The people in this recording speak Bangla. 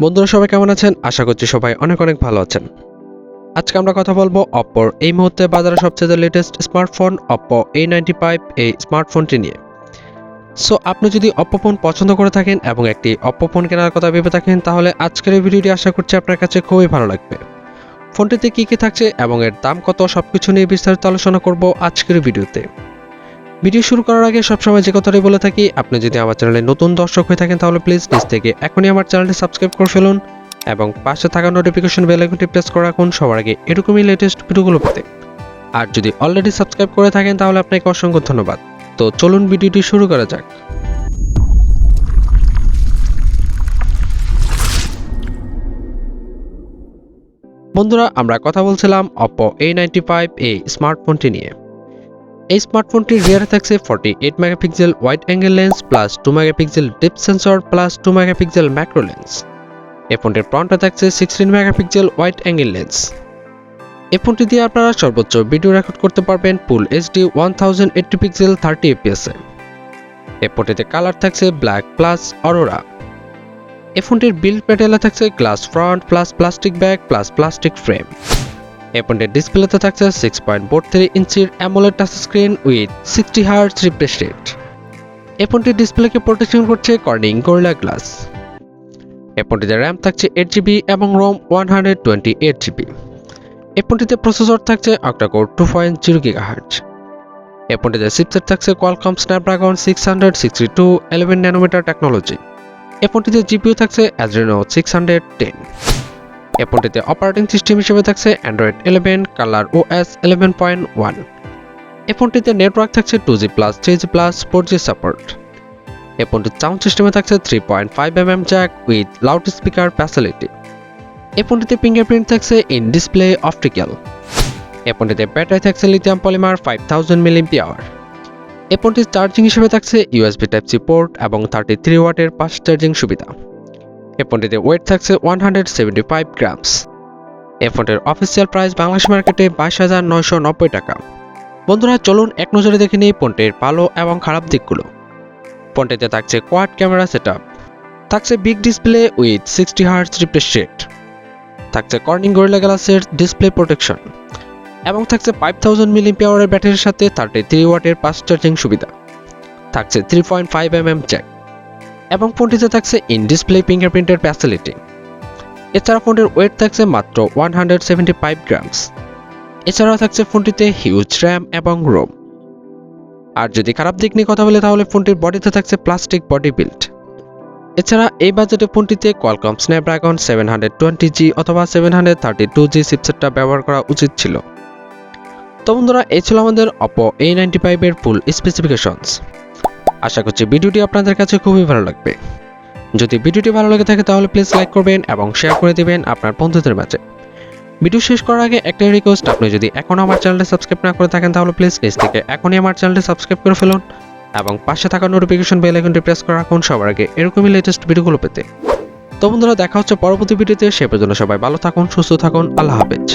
বন্ধুরা সবাই কেমন আছেন? আশা করছি সবাই অনেক ভালো আছেন। আজকে আমরা কথা বলবো অপ্পোর এই মুহূর্তে বাজারে সবচেয়ে লেটেস্ট স্মার্টফোন Oppo A95 এই স্মার্টফোনটি নিয়ে। সো আপনি যদি Oppo ফোন পছন্দ করে থাকেন এবং একটি Oppo ফোন কেনার কথা ভেবে থাকেন তাহলে আজকের এই ভিডিওটি আশা করছি আপনার কাছে খুবই ভালো লাগবে। ফোনটিতে কি থাকছে এবং এর দাম কত সবকিছু নিয়ে বিস্তারিত আলোচনা করব আজকের ভিডিওতে। ভিডিও শুরু করার আগে সবসময় যে কথাটি বলে থাকি, আপনি যদি আমার চ্যানেলে নতুন দর্শক হয়ে থাকেন তাহলে প্লিজ নিচ থেকে এখনই আমার চ্যানেলটি সাবস্ক্রাইব করে ফেলুন এবং পাশে থাকা নোটিফিকেশন বেল আইকনটি প্রেস করে রাখুন সবার আগে এরকমই লেটেস্ট ভিডিওগুলো পেতে। আর যদি অলরেডি সাবস্ক্রাইব করে থাকেন তাহলে আপনাকে অসংখ্য ধন্যবাদ। তো চলুন ভিডিওটি শুরু করা যাক। বন্ধুরা, আমরা কথা বলছিলাম Oppo A95 এই স্মার্টফোনটি নিয়ে। এই স্মার্টফোনটির রিয়ারে থাকছে 48 megapixel wide angle lens plus 2 megapixel depth sensor plus 2 megapixel macro lens. এই ফোনটির ফ্রন্টে থাকছে 16 মেগাপিক্সেল ওয়াইড অ্যাঙ্গেল লেন্স। এই ফোনটি দিয়ে আপনারা সর্বোচ্চ ভিডিও রেকর্ড করতে পারবেন ফুল এইচডি 1080 পিক্সেল 30 fps এ। এই ফোনটিতে কালার থাকছে ব্ল্যাক প্লাস অরোরা। এই ফোনটির বিল্ড ম্যাটেরিয়ালে থাকছে glass front plus plastic back plus plastic frame. এই ফোনটির ডিসপ্লেতে থাকছে 6.43 ইঞ্চির AMOLED touch screen with 60 hertz refresh rate. এই ফোনটির ডিসপ্লেকে প্রোটেকশন করছে কর্নিং গরিলা গ্লাস। এই ফোনটিতে র্যাম থাকছে 8GB এবং রোম 128GB। এই ফোনটিতে প্রসেসর থাকছে অক্টাকোর 2.0 GHz। এই ফোনটিতে চিপসেট থাকছে কোয়ালকম স্ন্যাপড্রাগন 662 11 ন্যানোমিটার টেকনোলজি। এই ফোনটিতে জিপিইউ থাকছে Adreno 610। এই ফোনটিতে অপারেটিং সিস্টেম হিসেবে থাকছে অ্যান্ড্রয়েড 11 কালার OS 11.1। এই ফোনটিতে নেটওয়ার্ক থাকছে 2G+, 3G+, 4G সাপোর্ট। এই ফোনটির সাউন্ড সিস্টেমে থাকছে 3.5mm Jack with loud speaker facility. এই ফোনটিতে ফিঙ্গারপ্রিন্ট থাকছে ইন ডিসপ্লে অপটিক্যাল। এই ফোনটিতে ব্যাটারি থাকছে লিথিয়াম পলিমার 5000 mAh। এই ফোনটির চার্জিং হিসেবে থাকছে USB Type-C পোর্ট এবং 33 ওয়াটের ফাস্ট চার্জিং সুবিধা। এই ফোনটিতে ওয়েট থাকছে 175 গ্রামস। এই ফোনটির অফিসিয়াল প্রাইস বাংলাদেশ মার্কেটে 22,990 টাকা। বন্ধুরা চলুন এক নজরে দেখে নিই ফোনটির ভালো এবং খারাপ দিকগুলো। ফোনটিতে থাকছে কোয়াড ক্যামেরা সেটআপ, থাকছে big display with 60 hertz refresh rate, থাকছে কর্নিং গরিলা গ্লাসের ডিসপ্লে প্রোটেকশন এবং থাকছে 5000 mAh এর ব্যাটারির সাথে 33 ওয়াটের ফাস্ট চার্জিং সুবিধা, থাকছে 3.5mm জ্যাক এবং ফোনটিতে থাকছে ইন ডিসপ্লে ফিঙ্গারপ্রিন্টের ফ্যাসিলিটি। এছাড়া ফোনটির ওয়েট থাকছে মাত্র 175 গ্রামস। এছাড়াও থাকছে ফোনটিতে হিউজ র্যাম এবং রোম। আর যদি খারাপ দিক নিয়ে কথা বলে তাহলে ফোনটির বডিতে থাকছে প্লাস্টিক বডি বিল্ড। এছাড়া এই বাজেটে ফোনটিতে কোয়ালকম স্ন্যাপড্রাগন 720G অথবা 732G চিপসেটটা ব্যবহার করা উচিত ছিল। তো বন্ধুরা, এই ছিল আমাদের Oppo A95 এর ফুল স্পেসিফিকেশনস। আশা করছি ভিডিওটি আপনাদের কাছে খুবই ভালো লাগবে। যদি ভিডিওটি ভালো লাগে থাকে তাহলে প্লিজ লাইক করবেন এবং শেয়ার করে দিবেন আপনার বন্ধুদের মাঝে। ভিডিও শেষ করার আগে একটাই রিকোয়েস্ট, আপনি যদি এখনও আমার চ্যানেলটি সাবস্ক্রাইব না করে থাকেন তাহলে প্লিজ নিচ থেকে এখনই আমার চ্যানেলটি সাবস্ক্রাইব করে ফেলুন এবং পাশে থাকা নোটিফিকেশন বেল আইকনটি প্রেস করে রাখুন সবার আগে এরকমই লেটেস্ট ভিডিওগুলো পেতে। তো বন্ধুরা, দেখা হচ্ছে পরবর্তী ভিডিওতে। সে পর্যন্ত সবাই ভালো থাকুন, সুস্থ থাকুন, আল্লাহ হাফেজ।